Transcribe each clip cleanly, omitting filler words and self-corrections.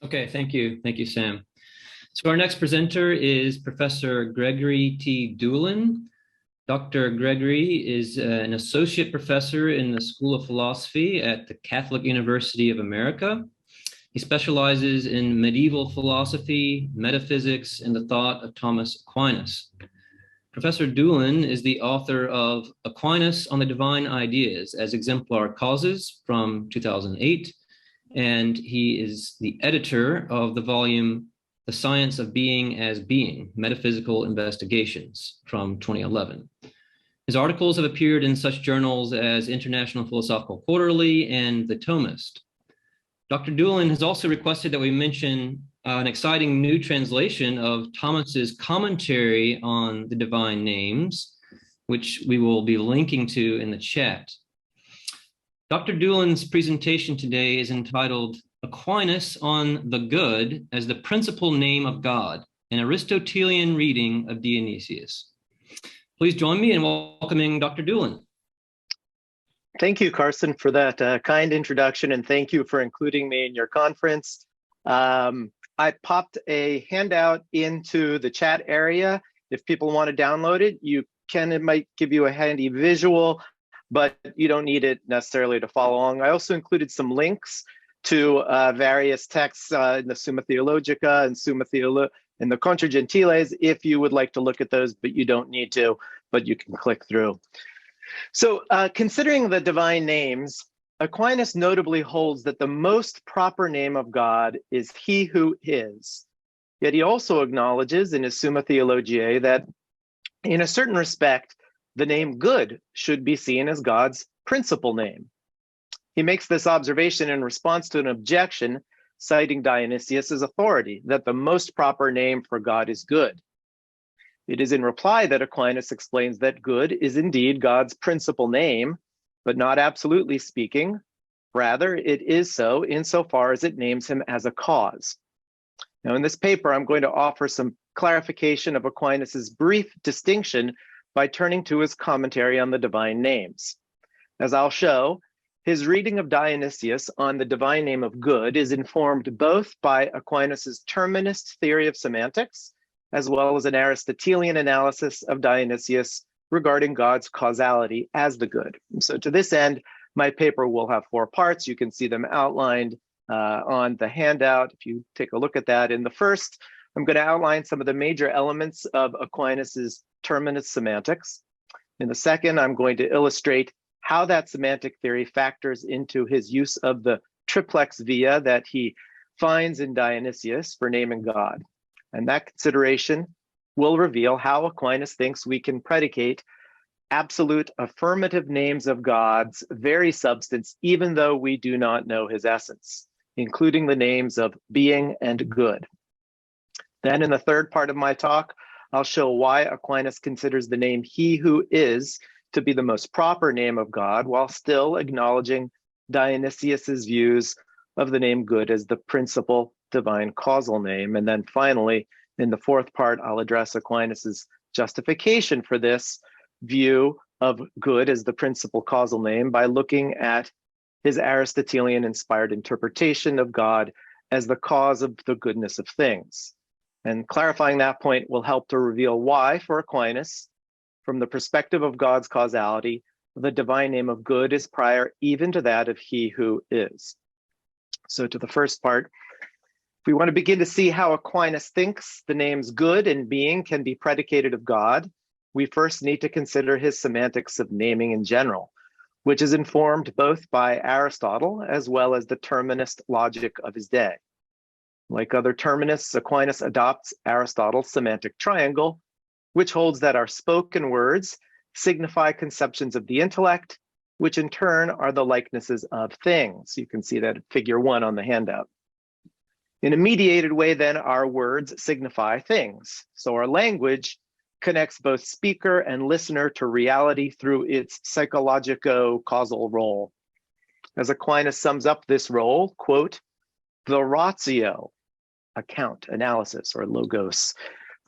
Okay, thank you. Thank you, Sam. So our next presenter is Professor Gregory T. Doolan. Dr. Gregory is an associate professor in the School of Philosophy at the Catholic University of America. He specializes in medieval philosophy, metaphysics, and the thought of Thomas Aquinas. Professor Doolan is the author of Aquinas on the Divine Ideas as Exemplar Causes from 2008, and he is the editor of the volume The Science of Being as Being, Metaphysical Investigations from 2011. His articles have appeared in such journals as International Philosophical Quarterly and The Thomist. Dr. Doolan has also requested that we mention an exciting new translation of Thomas's commentary on the divine names, which we will be linking to in the chat. Dr. Doolan's presentation today is entitled Aquinas on the Good as the Principal Name of God, an Aristotelian reading of Dionysius. Please join me in welcoming Dr. Doolan. Thank you, Carson, for that kind introduction, and thank you for including me in your conference. I popped a handout into the chat area. If people want to download it, you can. It might give you a handy visual, but you don't need it necessarily to follow along. I also included some links to various texts in the Summa theologiae and and the Contra Gentiles, if you would like to look at those, but you don't need to, but you can click through. So considering the divine names, Aquinas notably holds that the most proper name of God is he who is. Yet he also acknowledges in his Summa theologiae that in a certain respect, the name good should be seen as God's principal name. He makes this observation in response to an objection, citing Dionysius' authority, that the most proper name for God is good. It is in reply that Aquinas explains that good is indeed God's principal name, but not absolutely speaking. Rather, it is so insofar as it names him as a cause. Now, in this paper, I'm going to offer some clarification of Aquinas' brief distinction by turning to his commentary on the divine names. As I'll show, his reading of Dionysius on the divine name of good is informed both by Aquinas' Terminus theory of semantics, as well as an Aristotelian analysis of Dionysius regarding God's causality as the good. So to this end, my paper will have 4 parts. You can see them outlined on the handout if you take a look at that. In the first, I'm going to outline some of the major elements of Aquinas' Terminus semantics. In the second, I'm going to illustrate how that semantic theory factors into his use of the triplex via that he finds in Dionysius for naming God. And that consideration will reveal how Aquinas thinks we can predicate absolute affirmative names of God's very substance, even though we do not know his essence, including the names of being and good. Then in the third part of my talk, I'll show why Aquinas considers the name he who is to be the most proper name of God, while still acknowledging Dionysius's views of the name good as the principal divine causal name. And then finally, in the fourth part, I'll address Aquinas' justification for this view of good as the principal causal name by looking at his Aristotelian inspired interpretation of God as the cause of the goodness of things. And clarifying that point will help to reveal why, for Aquinas, from the perspective of God's causality, the divine name of good is prior even to that of he who is. So to the first part, if we want to begin to see how Aquinas thinks the names good and being can be predicated of God, we first need to consider his semantics of naming in general, which is informed both by Aristotle as well as the terminist logic of his day. Like other terminists, Aquinas adopts Aristotle's semantic triangle, which holds that our spoken words signify conceptions of the intellect, which in turn are the likenesses of things. You can see that in figure 1 on the handout. In a mediated way, then, our words signify things. So our language connects both speaker and listener to reality through its psychologico-causal role. As Aquinas sums up this role, quote, the ratio, account, analysis, or logos,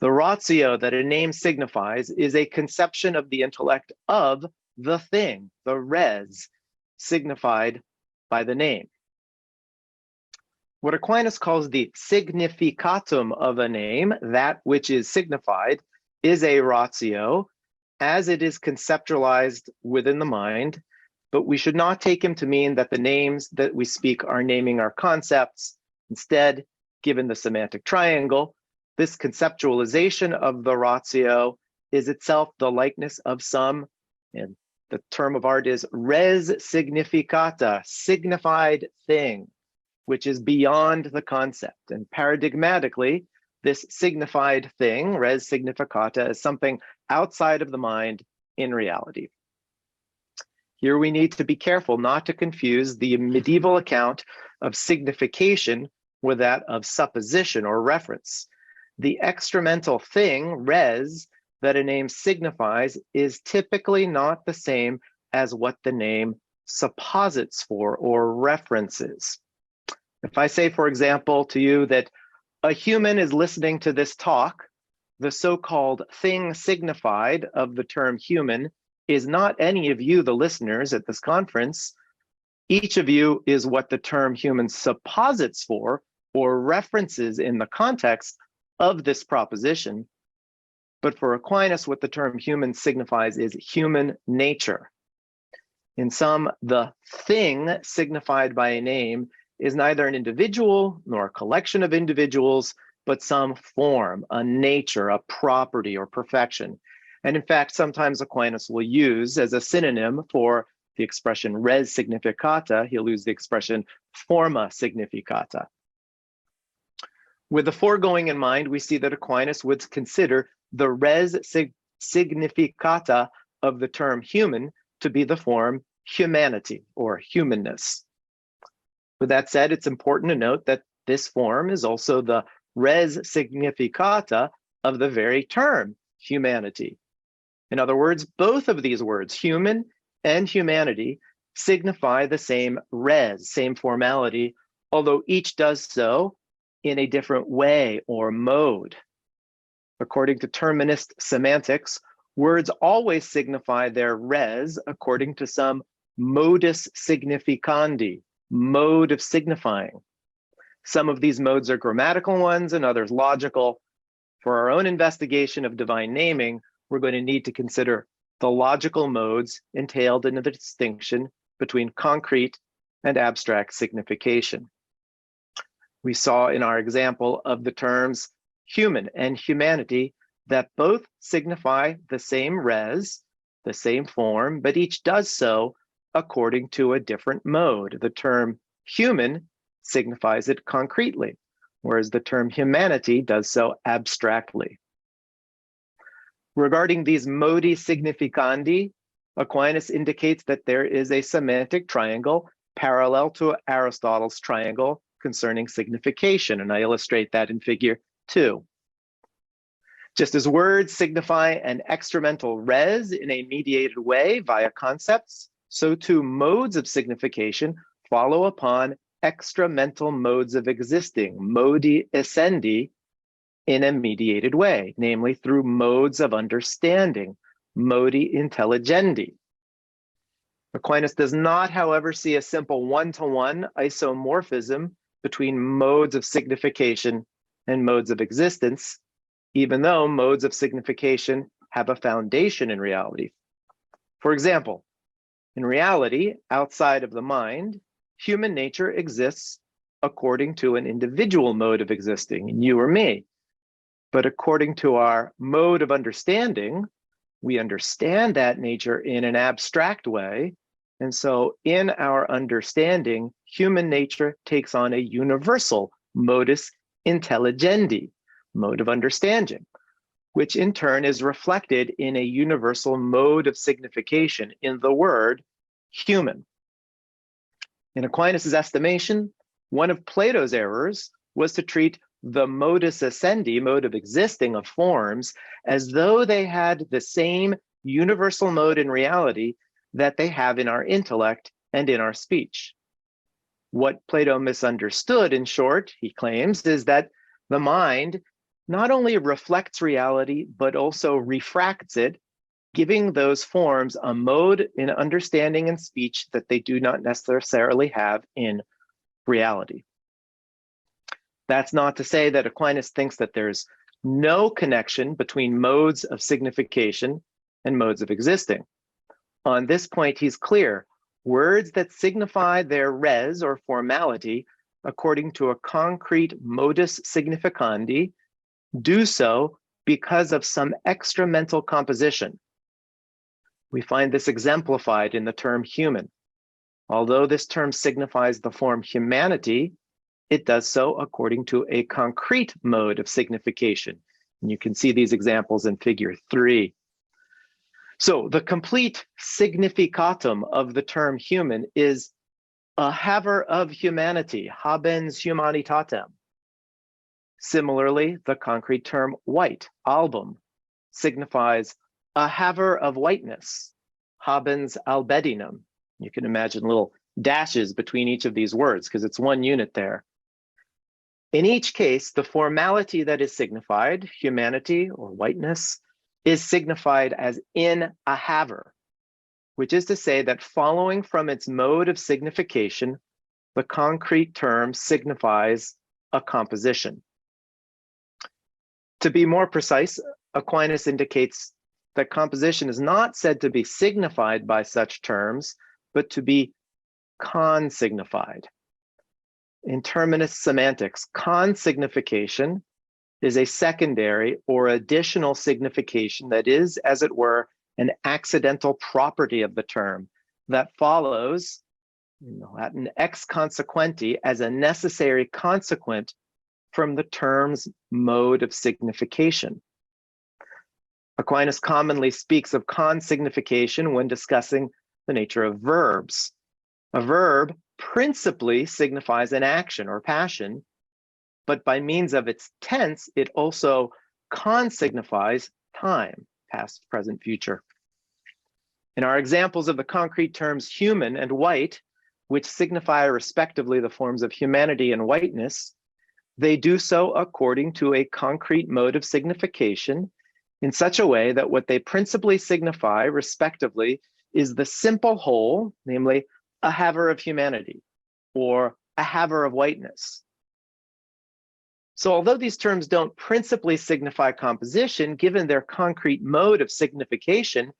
the ratio that a name signifies is a conception of the intellect of the thing, the res, signified by the name. What Aquinas calls the significatum of a name, that which is signified, is a ratio as it is conceptualized within the mind, but we should not take him to mean that the names that we speak are naming our concepts. Instead, given the semantic triangle, this conceptualization of the ratio is itself the likeness of some, and the term of art is res significata, signified thing, which is beyond the concept. And paradigmatically, this signified thing, res significata, is something outside of the mind in reality. Here we need to be careful not to confuse the medieval account of signification with that of supposition or reference. The extramental thing, res, that a name signifies is typically not the same as what the name supposits for or references. If I say, for example, to you that a human is listening to this talk, the so-called thing signified of the term human is not any of you, the listeners at this conference. Each of you is what the term human supposits for or references in the context of this proposition. But for Aquinas, what the term human signifies is human nature. In sum, the thing signified by a name is neither an individual nor a collection of individuals, but some form, a nature, a property, or perfection. And in fact, sometimes Aquinas will use as a synonym for the expression res significata, he'll use the expression forma significata. With the foregoing in mind, we see that Aquinas would consider the res significata of the term human to be the form humanity or humanness. With that said, it's important to note that this form is also the res significata of the very term humanity. In other words, both of these words, human and humanity, signify the same res, same formality, although each does so in a different way or mode. According to Terminist semantics, words always signify their res according to some modus significandi, mode of signifying. Some of these modes are grammatical ones and others logical. For our own investigation of divine naming, we're going to need to consider the logical modes entailed in the distinction between concrete and abstract signification. We saw in our example of the terms human and humanity that both signify the same res, the same form, but each does so according to a different mode. The term human signifies it concretely, whereas the term humanity does so abstractly. Regarding these modi significandi, Aquinas indicates that there is a semantic triangle parallel to Aristotle's triangle concerning signification, and I illustrate that in figure 2. Just as words signify an extramental res in a mediated way via concepts, so too modes of signification follow upon extramental modes of existing, modi essendi, in a mediated way, namely through modes of understanding, modi intelligendi. Aquinas does not, however, see a simple one-to-one isomorphism between modes of signification and modes of existence, even though modes of signification have a foundation in reality. For example, in reality, outside of the mind, human nature exists according to an individual mode of existing, you or me. But according to our mode of understanding, we understand that nature in an abstract way. And so in our understanding, human nature takes on a universal modus intelligendi, mode of understanding, which in turn is reflected in a universal mode of signification in the word human. In Aquinas' estimation, one of Plato's errors was to treat the modus essendi, mode of existing of forms, as though they had the same universal mode in reality that they have in our intellect and in our speech. What Plato misunderstood, in short, he claims, is that the mind not only reflects reality, but also refracts it, giving those forms a mode in understanding and speech that they do not necessarily have in reality. That's not to say that Aquinas thinks that there's no connection between modes of signification and modes of existing. On this point, he's clear. Words that signify their res or formality according to a concrete modus significandi do so because of some extra mental composition. We find this exemplified in the term human. Although this term signifies the form humanity, it does so according to a concrete mode of signification. And you can see these examples in figure 3. So the complete significatum of the term human is a haver of humanity, habens humanitatem. Similarly, the concrete term white, album, signifies a haver of whiteness, habens albedinum. You can imagine little dashes between each of these words because it's one unit there. In each case, the formality that is signified, humanity or whiteness, is signified as in a haver, which is to say that following from its mode of signification, the concrete term signifies a composition. To be more precise, Aquinas indicates that composition is not said to be signified by such terms, but to be consignified. In Terminus semantics, consignification is a secondary or additional signification that is, as it were, an accidental property of the term that follows, in Latin, ex consequenti, as a necessary consequent from the term's mode of signification. Aquinas commonly speaks of consignification when discussing the nature of verbs. A verb principally signifies an action or passion, but by means of its tense, it also consignifies time, past, present, future. In our examples of the concrete terms human and white, which signify respectively the forms of humanity and whiteness, they do so according to a concrete mode of signification in such a way that what they principally signify, respectively, is the simple whole, namely a haver of humanity or a haver of whiteness. So although these terms don't principally signify composition, given their concrete mode of signification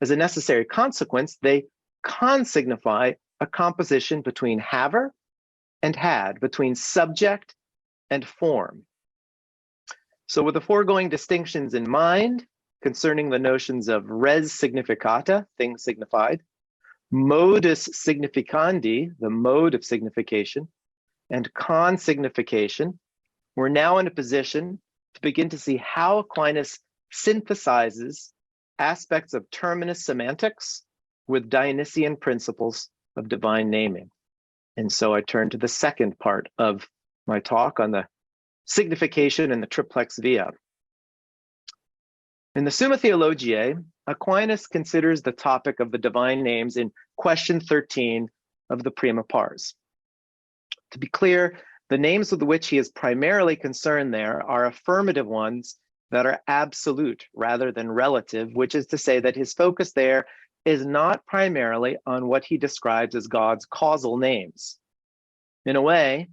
as a necessary consequence, they consignify a composition between haver and had, between subject and form. So with the foregoing distinctions in mind concerning the notions of res significata, thing signified, modus significandi, the mode of signification, and consignification, we're now in a position to begin to see how Aquinas synthesizes aspects of Terminus semantics with Dionysian principles of divine naming. And so I turn to the second part of my talk on the signification in the Triplex via. In the Summa Theologiae, Aquinas considers the topic of the divine names in question 13 of the Prima Pars. To be clear, the names with which he is primarily concerned there are affirmative ones that are absolute rather than relative, which is to say that his focus there is not primarily on what he describes as God's causal names. In a way,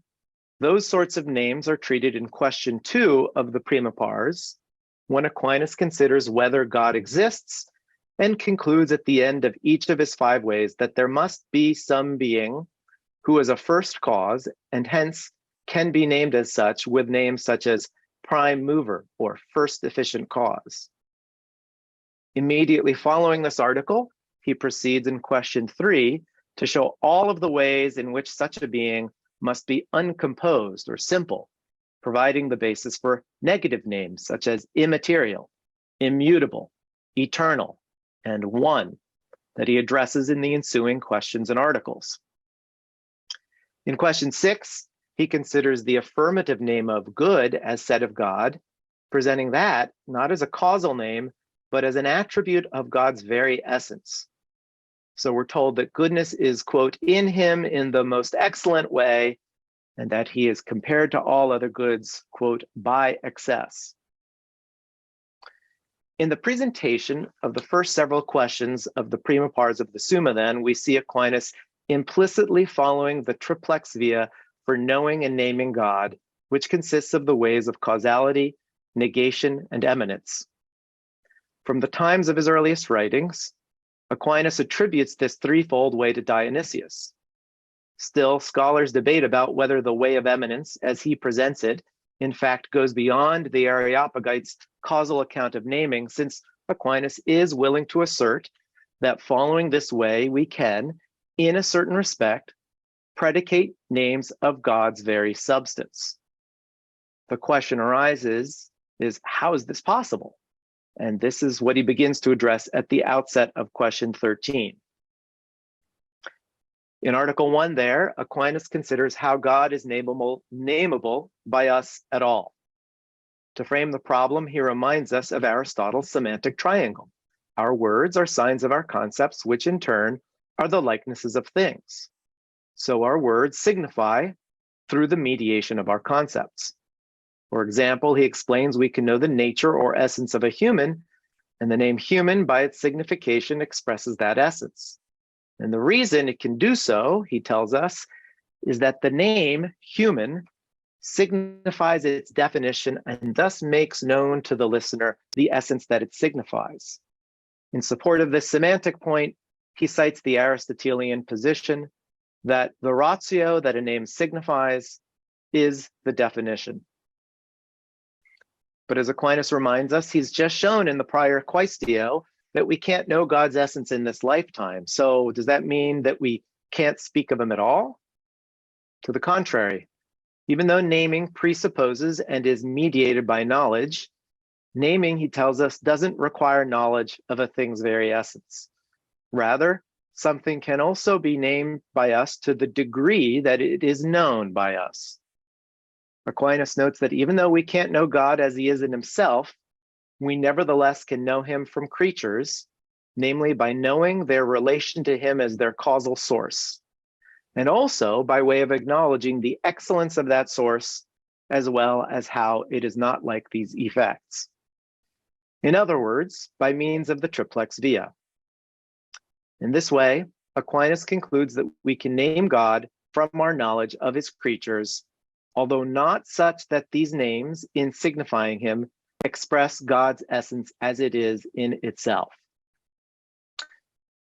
those sorts of names are treated in question 2 of the Prima Pars, when Aquinas considers whether God exists and concludes at the end of each of his 5 ways that there must be some being who is a first cause and hence can be named as such with names such as prime mover or first efficient cause. Immediately following this article, he proceeds in question 3 to show all of the ways in which such a being must be uncomposed or simple, providing the basis for negative names such as immaterial, immutable, eternal, and one that he addresses in the ensuing questions and articles. In question 6, he considers the affirmative name of good as said of God, presenting that not as a causal name, but as an attribute of God's very essence. So we're told that goodness is, quote, in him in the most excellent way, and that he is compared to all other goods, quote, by excess. In the presentation of the first several questions of the Prima Pars of the Summa, then, we see Aquinas implicitly following the Triplex via for knowing and naming God which consists of the ways of causality, negation, and eminence. From the times of his earliest writings, Aquinas attributes this threefold way to Dionysius. Still, scholars debate about whether the way of eminence, as he presents it, in fact goes beyond the Areopagite's causal account of naming, since Aquinas is willing to assert that following this way we can, in a certain respect, predicate names of God's very substance. The question arises is, how is this possible? And this is what he begins to address at the outset of question 13. In Article 1 there, Aquinas considers how God is nameable by us at all. To frame the problem, he reminds us of Aristotle's semantic triangle. Our words are signs of our concepts, which in turn are the likenesses of things. So our words signify through the mediation of our concepts. For example, he explains we can know the nature or essence of a human, and the name human by its signification expresses that essence. And the reason it can do so, he tells us, is that the name human signifies its definition and thus makes known to the listener the essence that it signifies. In support of this semantic point, he cites the Aristotelian position that the ratio that a name signifies is the definition. But as Aquinas reminds us, he's just shown in the prior quaestio that we can't know God's essence in this lifetime. So does that mean that we can't speak of him at all? To the contrary, even though naming presupposes and is mediated by knowledge, naming, he tells us, doesn't require knowledge of a thing's very essence. Rather, something can also be named by us to the degree that it is known by us. Aquinas notes that even though we can't know God as he is in himself, we nevertheless can know him from creatures, namely by knowing their relation to him as their causal source, and also by way of acknowledging the excellence of that source, as well as how it is not like these effects. In other words, by means of the triplex via. In this way, Aquinas concludes that we can name God from our knowledge of his creatures, although not such that these names, in signifying him, express God's essence as it is in itself.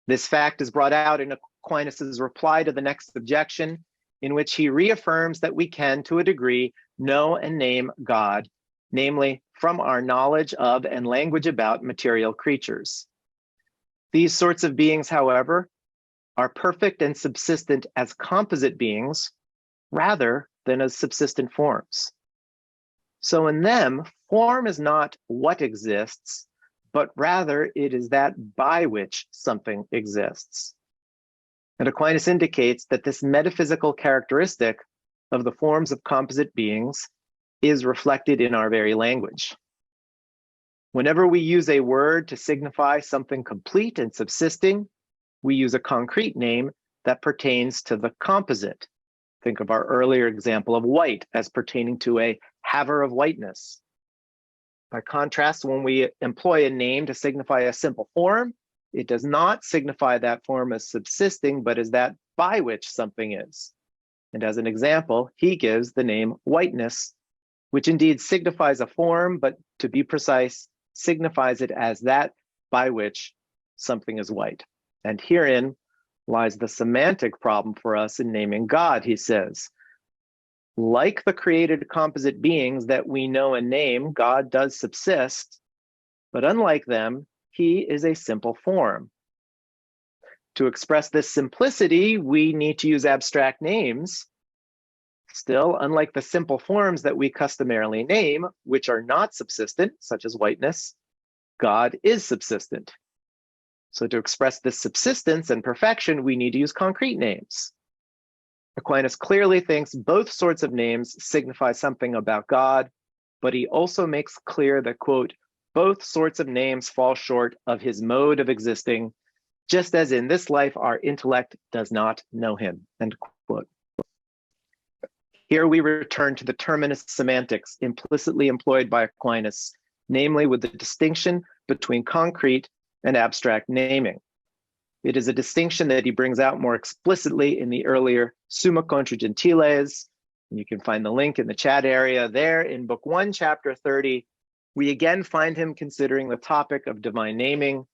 This fact is brought out in Aquinas' reply to the next objection, in which he reaffirms that we can, to a degree, know and name God, namely from our knowledge of and language about material creatures. These sorts of beings, however, are perfect and subsistent as composite beings rather than as subsistent forms. So in them, form is not what exists, but rather it is that by which something exists. And Aquinas indicates that this metaphysical characteristic of the forms of composite beings is reflected in our very language. Whenever we use a word to signify something complete and subsisting, we use a concrete name that pertains to the composite. Think of our earlier example of white as pertaining to a haver of whiteness. By contrast, when we employ a name to signify a simple form, it does not signify that form as subsisting, but as that by which something is. And as an example, he gives the name whiteness, which indeed signifies a form, but to be precise, signifies it as that by which something is white. And herein lies the semantic problem for us in naming God, he says. Like the created composite beings that we know and name, God does subsist, but unlike them, he is a simple form. To express this simplicity, we need to use abstract names. Still, unlike the simple forms that we customarily name, which are not subsistent, such as whiteness, God is subsistent. So to express this subsistence and perfection, we need to use concrete names. Aquinas clearly thinks both sorts of names signify something about God, but he also makes clear that, quote, both sorts of names fall short of his mode of existing, just as in this life our intellect does not know him, end quote. Here we return to the terminus semantics implicitly employed by Aquinas, namely with the distinction between concrete and abstract naming. It is a distinction that he brings out more explicitly in the earlier Summa contra gentiles, You can find the link in the chat area there. In Book 1, Chapter 30, we again find him considering the topic of divine naming.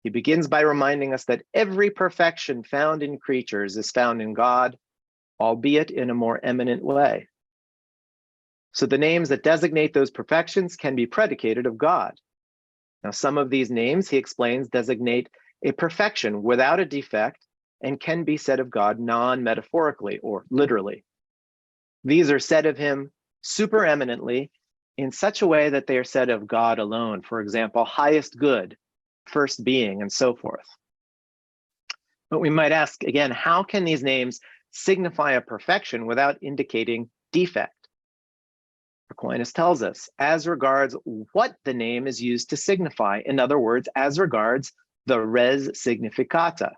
He begins by reminding us that every perfection found in creatures is found in God, albeit in a more eminent way. So the names that designate those perfections can be predicated of God. Now, some of these names, he explains, designate a perfection without a defect and can be said of God non-metaphorically or literally. These are said of him supereminently in such a way that they are said of God alone. For example, highest good, first being, and so forth. But we might ask again, how can these names signify a perfection without indicating defect? Aquinas tells us, as regards what the name is used to signify. In other words, as regards the res significata.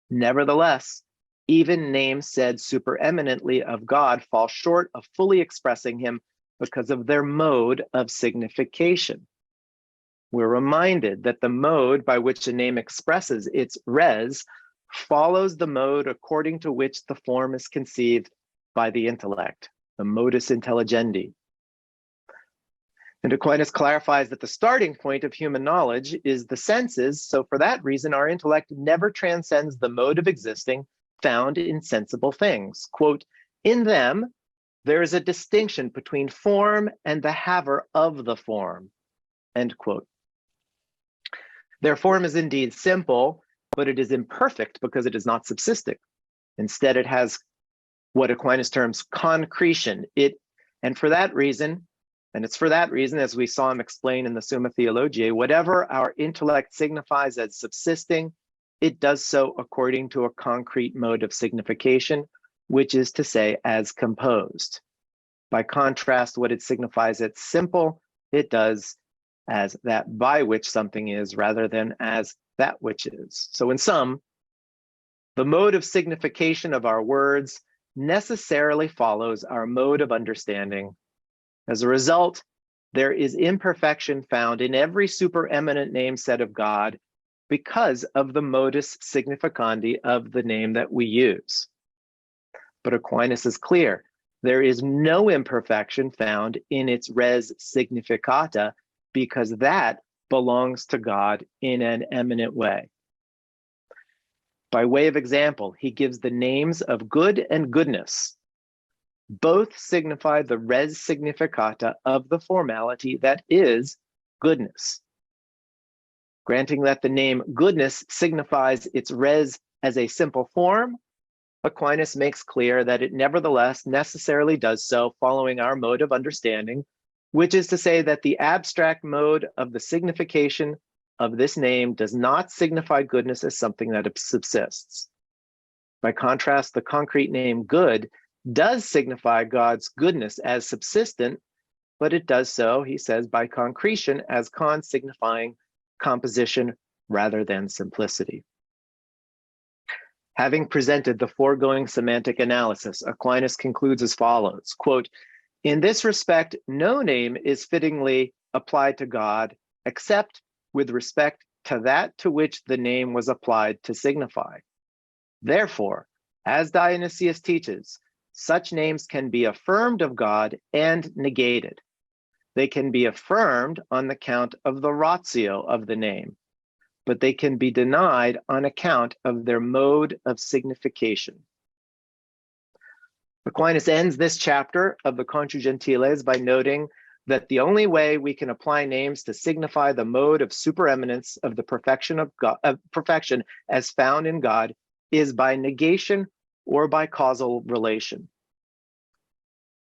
Nevertheless, even names said supereminently of God fall short of fully expressing him because of their mode of signification. We're reminded that the mode by which a name expresses its res follows the mode according to which the form is conceived by the intellect, the modus intelligendi. And Aquinas clarifies that the starting point of human knowledge is the senses, so for that reason, our intellect never transcends the mode of existing found in sensible things. Quote, in them, there is a distinction between form and the haver of the form, end quote. Their form is indeed simple, but it is imperfect because it is not subsisting. Instead, it has what Aquinas terms concretion. And for that reason, as we saw him explain in the Summa theologiae, whatever our intellect signifies as subsisting, it does so according to a concrete mode of signification, which is to say, as composed. By contrast, what it signifies as simple, it does as that by which something is, rather than as that which is. So in sum, the mode of signification of our words necessarily follows our mode of understanding. As a result, there is imperfection found in every supereminent name said of God because of the modus significandi of the name that we use. But Aquinas is clear, there is no imperfection found in its res significata because that belongs to God in an eminent way. By way of example, he gives the names of good and goodness. Both signify the res significata of the formality that is goodness. Granting that the name goodness signifies its res as a simple form, Aquinas makes clear that it nevertheless necessarily does so following our mode of understanding, which is to say that the abstract mode of the signification of this name does not signify goodness as something that subsists. By contrast, the concrete name good does signify God's goodness as subsistent, but it does so, he says, by concretion as signifying composition rather than simplicity. Having presented the foregoing semantic analysis, Aquinas concludes as follows, quote, in this respect, no name is fittingly applied to God except with respect to that to which the name was applied to signify. Therefore, as Dionysius teaches, such names can be affirmed of God and negated. They can be affirmed on account of the ratio of the name, but they can be denied on account of their mode of signification. Aquinas ends this chapter of the Contra Gentiles by noting that the only way we can apply names to signify the mode of supereminence of the perfection of God, perfection as found in God, is by negation or by causal relation.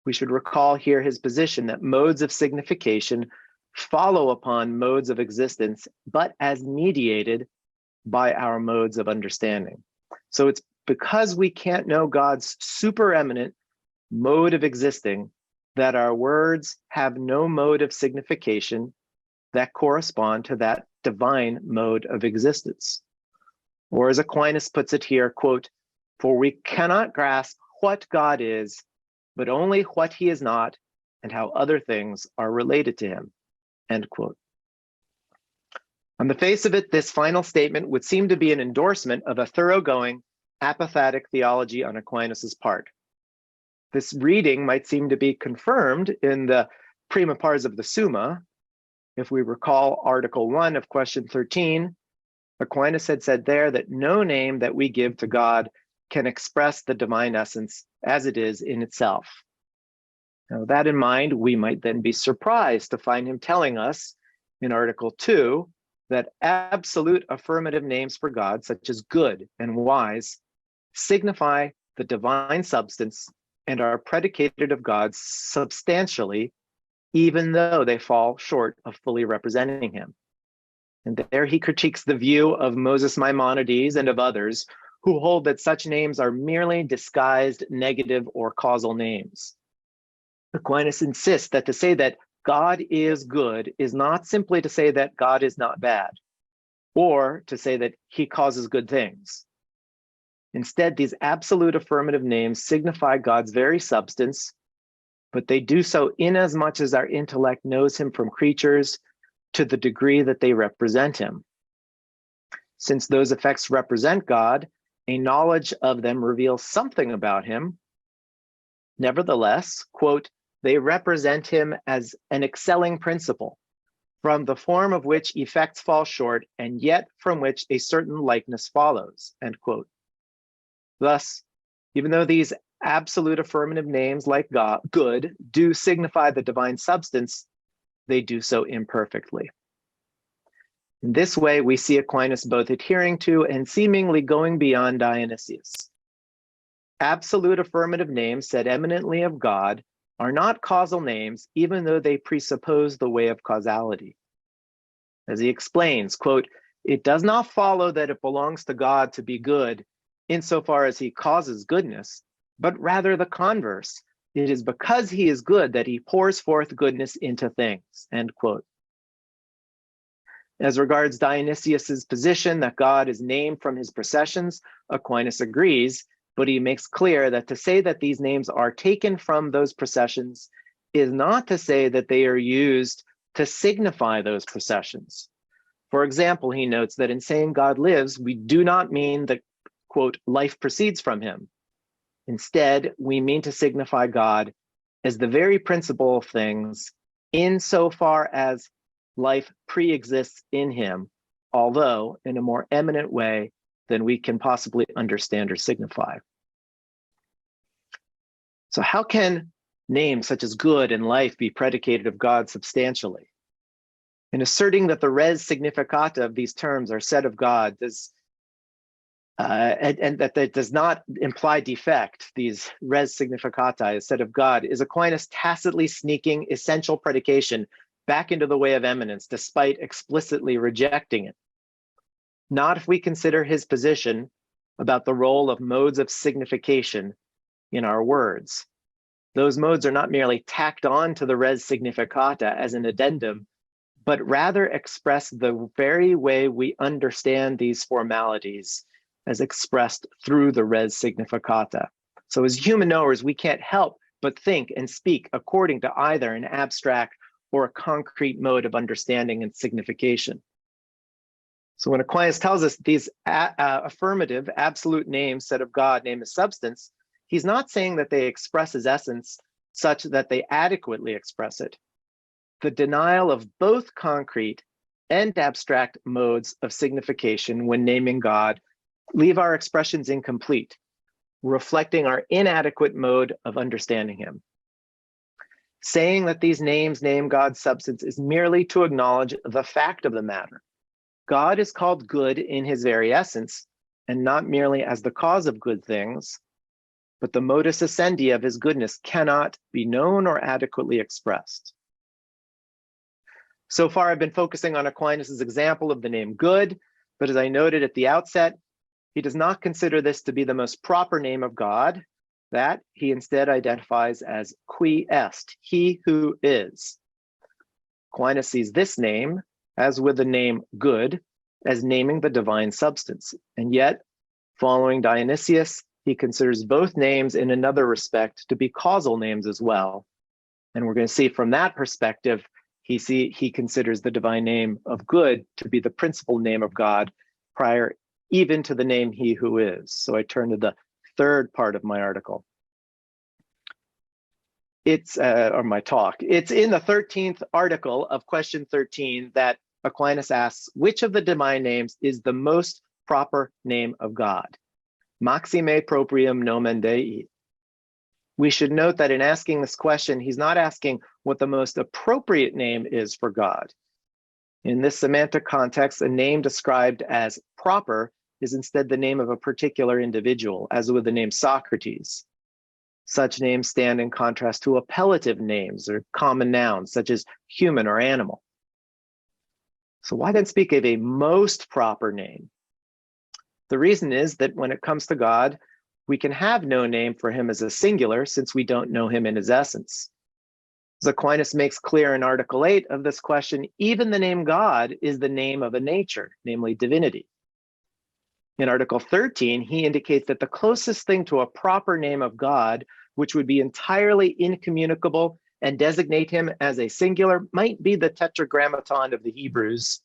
We should recall here his position that modes of signification follow upon modes of existence, but as mediated by our modes of understanding. So it's because we can't know God's supereminent mode of existing that our words have no mode of signification that correspond to that divine mode of existence. Or as Aquinas puts it here, quote, for we cannot grasp what God is, but only what he is not and how other things are related to him, end quote. On the face of it, this final statement would seem to be an endorsement of a thoroughgoing apophatic theology on Aquinas's part. This reading might seem to be confirmed in the prima pars of the Summa. If we recall Article 1 of question 13, Aquinas had said there that no name that we give to God can express the divine essence as it is in itself. Now, with that in mind, we might then be surprised to find him telling us in Article 2 that absolute affirmative names for God, such as good and wise, signify the divine substance and are predicated of God substantially, even though they fall short of fully representing him. And there he critiques the view of Moses Maimonides and of others who hold that such names are merely disguised negative or causal names. Aquinas insists that to say that God is good is not simply to say that God is not bad, or to say that he causes good things. Instead, these absolute affirmative names signify God's very substance, but they do so inasmuch as our intellect knows him from creatures to the degree that they represent him. Since those effects represent God, a knowledge of them reveals something about him. Nevertheless, quote, they represent him as an excelling principle, from the form of which effects fall short, and yet from which a certain likeness follows, end quote. Thus, even though these absolute affirmative names like God, good, do signify the divine substance, they do so imperfectly. In this way, we see Aquinas both adhering to and seemingly going beyond Dionysius. Absolute affirmative names said eminently of God are not causal names, even though they presuppose the way of causality. As he explains, quote, it does not follow that it belongs to God to be good insofar as he causes goodness, but rather the converse. It is because he is good that he pours forth goodness into things, end quote. As regards Dionysius's position that God is named from his processions, Aquinas agrees, but he makes clear that to say that these names are taken from those processions is not to say that they are used to signify those processions. For example, he notes that in saying God lives, we do not mean that, quote, life proceeds from him. Instead, we mean to signify God as the very principle of things insofar as life pre-exists in him, although in a more eminent way than we can possibly understand or signify. So how can names such as good and life be predicated of God substantially? In asserting that the res significata of these terms are said of God, and that does not imply defect, these res significata is said of God, is Aquinas tacitly sneaking essential predication back into the way of eminence, despite explicitly rejecting it. Not if we consider his position about the role of modes of signification in our words. Those modes are not merely tacked on to the res significata as an addendum, but rather express the very way we understand these formalities as expressed through the res significata. So as human knowers, we can't help but think and speak according to either an abstract or a concrete mode of understanding and signification. So when Aquinas tells us these affirmative, absolute names said of God name his substance, he's not saying that they express his essence such that they adequately express it. The denial of both concrete and abstract modes of signification when naming God leave our expressions incomplete, reflecting our inadequate mode of understanding him. Saying that these names name God's substance is merely to acknowledge the fact of the matter. God is called good in his very essence, and not merely as the cause of good things, but the modus essendi of his goodness cannot be known or adequately expressed. So far, I've been focusing on Aquinas' example of the name good, but as I noted at the outset, he does not consider this to be the most proper name of God, that he instead identifies as qui est, he who is. Aquinas sees this name, as with the name good, as naming the divine substance. And yet, following Dionysius, he considers both names in another respect to be causal names as well. And we're going to see from that perspective, he considers the divine name of good to be the principal name of God prior even to the name he who is. So I turn to the third part of my article. it's, or my talk, it's in the 13th article of question 13 that Aquinas asks, which of the divine names is the most proper name of God? Maxime proprium nomen Dei. We should note that in asking this question, he's not asking what the most appropriate name is for God. In this semantic context, a name described as proper is instead the name of a particular individual, as with the name Socrates. Such names stand in contrast to appellative names or common nouns, such as human or animal. So why then speak of a most proper name? The reason is that when it comes to God, we can have no name for him as a singular since we don't know him in his essence. As Aquinas makes clear in Article 8 of this question, even the name God is the name of a nature, namely divinity. In Article 13, he indicates that the closest thing to a proper name of God, which would be entirely incommunicable and designate him as a singular, might be the Tetragrammaton of the Hebrews.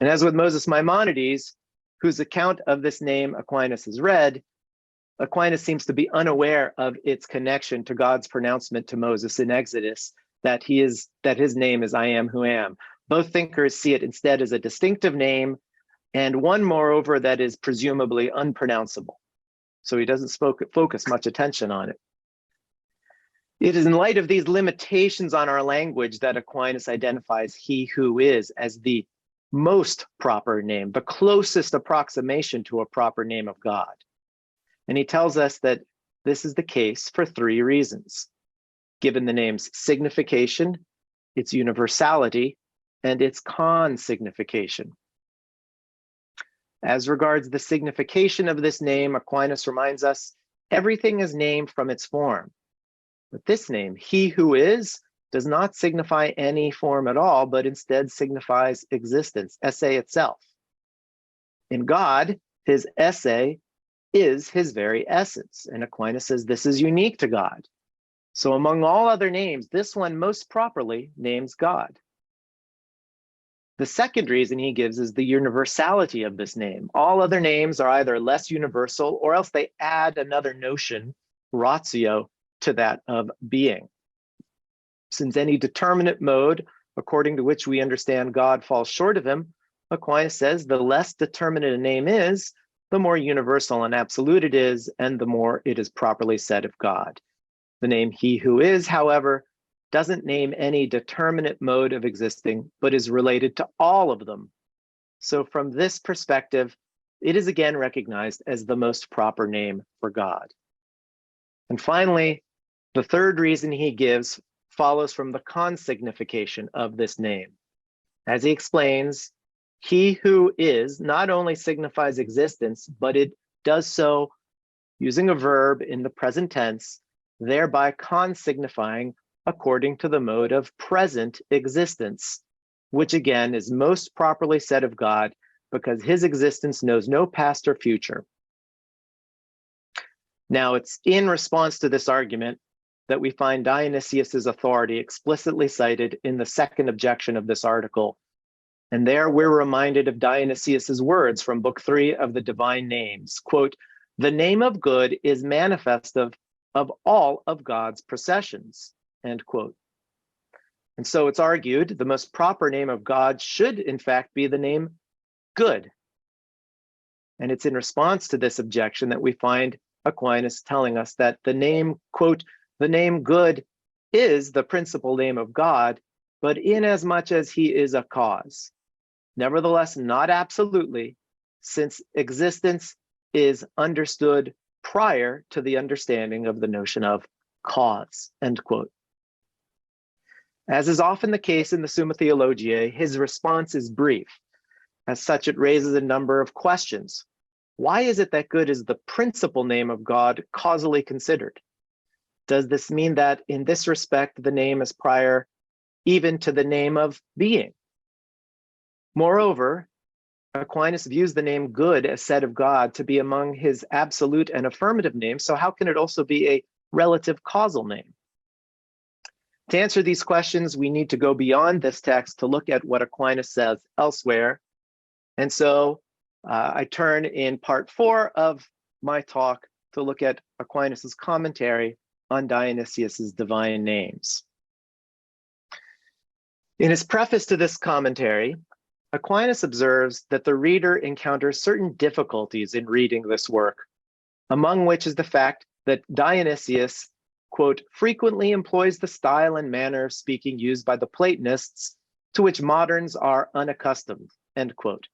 And as with Moses Maimonides, whose account of this name Aquinas has read, Aquinas seems to be unaware of its connection to God's pronouncement to Moses in Exodus that his name is I am who am. Both thinkers see it instead as a distinctive name, and one, moreover, that is presumably unpronounceable. So he doesn't focus much attention on it. It is in light of these limitations on our language that Aquinas identifies he who is as the most proper name, the closest approximation to a proper name of God. And he tells us that this is the case for three reasons, given the name's signification, its universality, and its consignification. As regards the signification of this name, Aquinas reminds us, everything is named from its form. But this name, he who is, does not signify any form at all, but instead signifies existence, esse itself. In God, his esse is his very essence. And Aquinas says this is unique to God. So among all other names, this one most properly names God. The second reason he gives is the universality of this name. All other names are either less universal or else they add another notion, ratio, to that of being. Since any determinate mode, according to which we understand God, falls short of him, Aquinas says the less determinate a name is, the more universal and absolute it is, and the more it is properly said of God. The name he who is, however, doesn't name any determinate mode of existing, but is related to all of them. So from this perspective, it is again recognized as the most proper name for God. And finally, the third reason he gives follows from the consignification of this name. As he explains, he who is not only signifies existence, but it does so using a verb in the present tense, thereby consignifying according to the mode of present existence, which again is most properly said of God because his existence knows no past or future. Now, it's in response to this argument that we find Dionysius's authority explicitly cited in the second objection of this article. And there we're reminded of Dionysius's words from Book 3 of the Divine Names. Quote, "The name of good is manifestive of all of God's processions," end quote. And so it's argued the most proper name of God should in fact be the name good. And it's in response to this objection that we find Aquinas telling us that the name, quote, "the name good is the principal name of God, but inasmuch as he is a cause. Nevertheless, not absolutely, since existence is understood prior to the understanding of the notion of cause," end quote. As is often the case in the Summa Theologiae, his response is brief. As such, it raises a number of questions. Why is it that good is the principal name of God causally considered? Does this mean that in this respect, the name is prior even to the name of being? Moreover, Aquinas views the name good as said of God to be among his absolute and affirmative names, so how can it also be a relative causal name? To answer these questions, we need to go beyond this text to look at what Aquinas says elsewhere. And so I turn in part 4 of my talk to look at Aquinas's commentary on Dionysius's divine names. In his preface to this commentary, Aquinas observes that the reader encounters certain difficulties in reading this work, among which is the fact that Dionysius, quote, frequently employs the style and manner of speaking used by the Platonists, to which moderns are unaccustomed, end quote.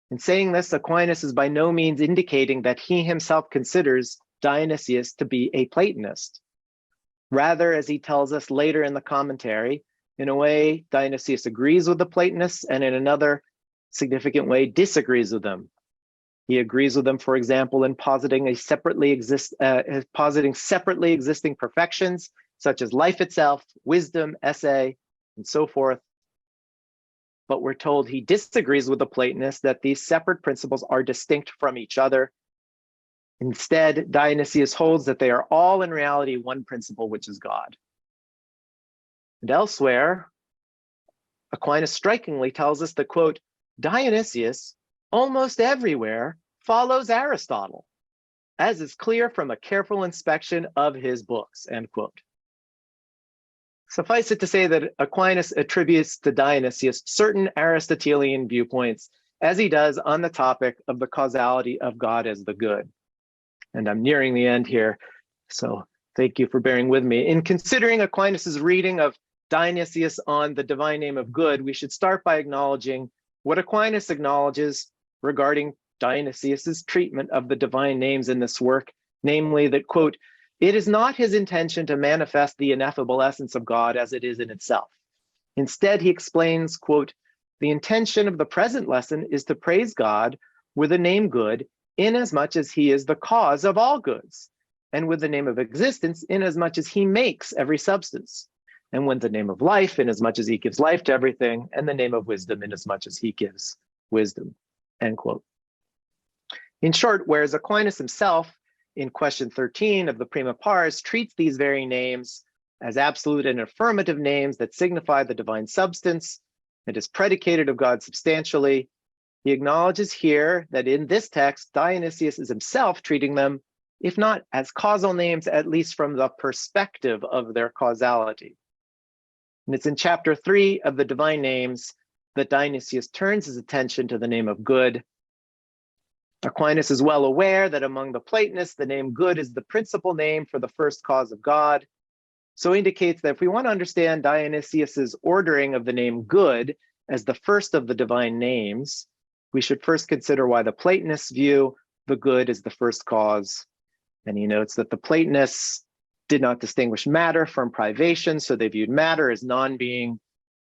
In saying this, Aquinas is by no means indicating that he himself considers Dionysius to be a Platonist. Rather, as he tells us later in the commentary, in a way, Dionysius agrees with the Platonists, and in another significant way, disagrees with them. He agrees with them, for example, in positing separately existing perfections, such as life itself, wisdom, esse, and so forth. But we're told he disagrees with the Platonists that these separate principles are distinct from each other. Instead, Dionysius holds that they are all in reality one principle, which is God. And elsewhere, Aquinas strikingly tells us that, quote, Dionysius almost everywhere follows Aristotle, as is clear from a careful inspection of his books, end quote. Suffice it to say that Aquinas attributes to Dionysius certain Aristotelian viewpoints, as he does on the topic of the causality of God as the good. And I'm nearing the end here, so thank you for bearing with me. In considering Aquinas's reading of Dionysius on the divine name of good, we should start by acknowledging what Aquinas acknowledges regarding Dionysius's treatment of the divine names in this work, namely that, quote, it is not his intention to manifest the ineffable essence of God as it is in itself. Instead, he explains, quote, the intention of the present lesson is to praise God with the name good, inasmuch as he is the cause of all goods, and with the name of existence, inasmuch as he makes every substance, and with the name of life, inasmuch as he gives life to everything, and the name of wisdom, inasmuch as he gives wisdom, end quote. In short, whereas Aquinas himself, in question 13 of the Prima Pars, treats these very names as absolute and affirmative names that signify the divine substance and is predicated of God substantially, he acknowledges here that in this text, Dionysius is himself treating them, if not as causal names, at least from the perspective of their causality. And it's in chapter 3 of the Divine Names that Dionysius turns his attention to the name of good. Aquinas is well aware that among the Platonists, the name good is the principal name for the first cause of God. So indicates that if we want to understand Dionysius's ordering of the name good as the first of the divine names, we should first consider why the Platonists view the good as the first cause. And he notes that the Platonists did not distinguish matter from privation, so they viewed matter as non-being.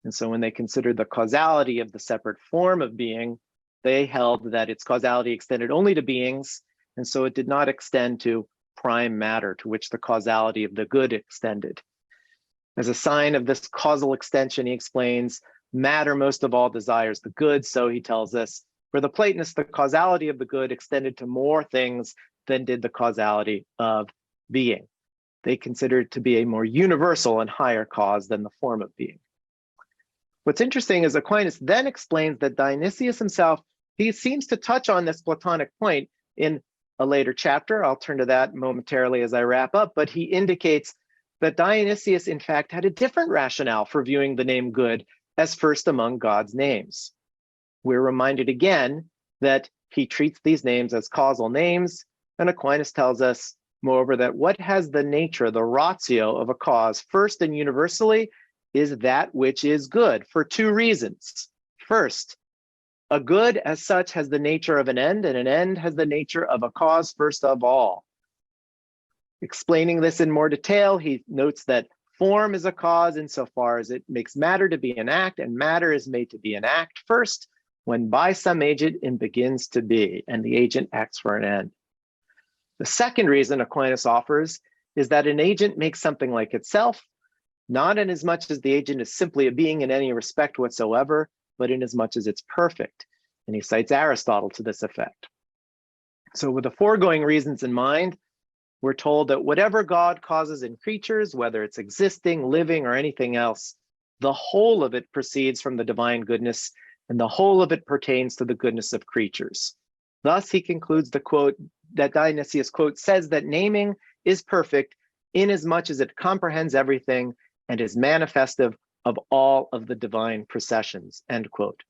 And so when they considered the causality of the separate form of being, they held that its causality extended only to beings, and so it did not extend to prime matter, to which the causality of the good extended. As a sign of this causal extension, he explains, matter most of all desires the good, so he tells us, for the Platonists, the causality of the good extended to more things than did the causality of being. They considered it to be a more universal and higher cause than the form of being. What's interesting is Aquinas then explains that Dionysius himself, he seems to touch on this Platonic point in a later chapter. I'll turn to that momentarily as I wrap up, but he indicates that Dionysius, in fact, had a different rationale for viewing the name good as first among God's names. We're reminded again that he treats these names as causal names, and Aquinas tells us, moreover, that what has the nature, the ratio of a cause, first and universally, is that which is good for two reasons. First, a good as such has the nature of an end, and an end has the nature of a cause first of all. Explaining this in more detail, he notes that form is a cause insofar as it makes matter to be an act, and matter is made to be an act first when by some agent it begins to be, and the agent acts for an end. The second reason Aquinas offers is that an agent makes something like itself, not inasmuch as the agent is simply a being in any respect whatsoever, but inasmuch as it's perfect. And he cites Aristotle to this effect. So with the foregoing reasons in mind, we're told that whatever God causes in creatures, whether it's existing, living, or anything else, the whole of it proceeds from the divine goodness, and the whole of it pertains to the goodness of creatures. Thus, he concludes the quote that Dionysius, quote, says that naming is perfect inasmuch as it comprehends everything and is manifestive of all of the divine processions, end quote.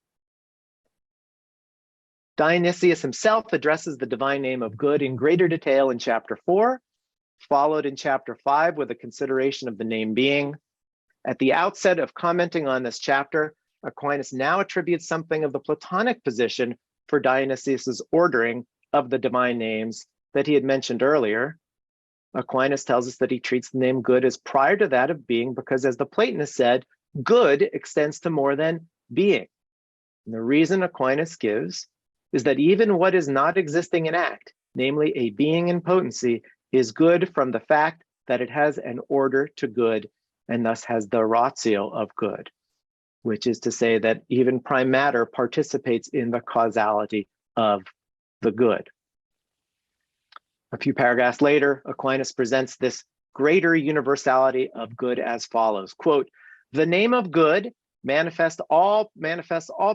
Dionysius himself addresses the divine name of good in greater detail in chapter 4, followed in chapter 5 with a consideration of the name being. At the outset of commenting on this chapter, Aquinas now attributes something of the Platonic position for Dionysius's ordering of the divine names that he had mentioned earlier. Aquinas tells us that he treats the name good as prior to that of being because, as the Platonists said, good extends to more than being. And the reason Aquinas gives is that even what is not existing in act, namely a being in potency, is good from the fact that it has an order to good and thus has the ratio of good, which is to say that even prime matter participates in the causality of the good. A few paragraphs later, Aquinas presents this greater universality of good as follows, quote, "The name of good manifests all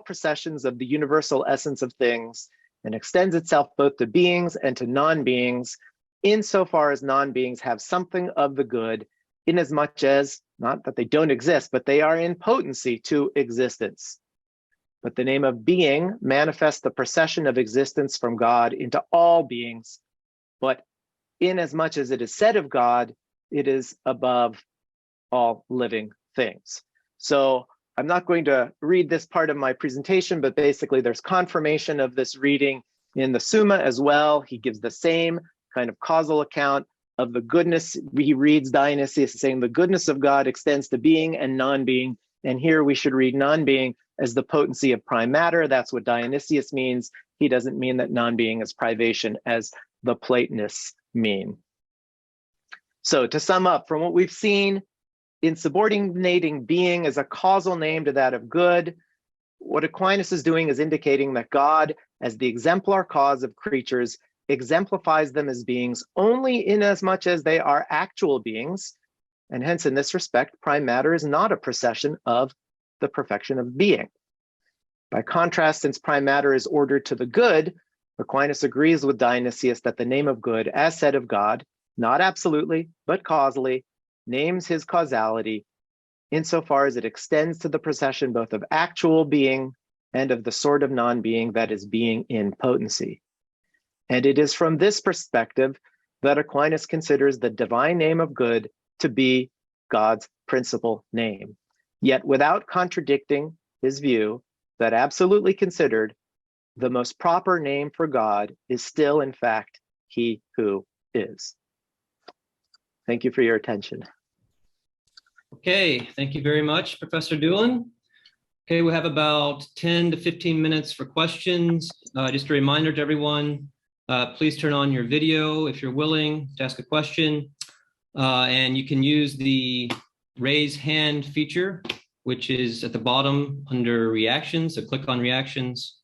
processions of the universal essence of things and extends itself both to beings and to non-beings, insofar as non-beings have something of the good, inasmuch as, not that they don't exist, but they are in potency to existence. But the name of being manifests the procession of existence from God into all beings, but inasmuch as it is said of God, it is above all living things." So I'm not going to read this part of my presentation, but basically there's confirmation of this reading in the Summa as well. He gives the same kind of causal account of the goodness. He reads Dionysius saying the goodness of God extends to being and non-being. And here we should read non-being as the potency of prime matter. That's what Dionysius means. He doesn't mean that non-being is privation as the Platonists mean. So to sum up, from what we've seen, in subordinating being as a causal name to that of good, what Aquinas is doing is indicating that God, as the exemplar cause of creatures, exemplifies them as beings only inasmuch as they are actual beings, and hence in this respect, prime matter is not a procession of the perfection of being. By contrast, since prime matter is ordered to the good, Aquinas agrees with Dionysius that the name of good, as said of God, not absolutely, but causally, names his causality insofar as it extends to the procession both of actual being and of the sort of non-being that is being in potency. And it is from this perspective that Aquinas considers the divine name of good to be God's principal name, yet without contradicting his view that absolutely considered, the most proper name for God is still, in fact, he who is. Thank you for your attention. Okay, thank you very much, Professor Doolan. Okay, we have about 10 to 15 minutes for questions. Just a reminder to everyone, please turn on your video if you're willing to ask a question. And you can use the raise hand feature, which is at the bottom under reactions. So click on reactions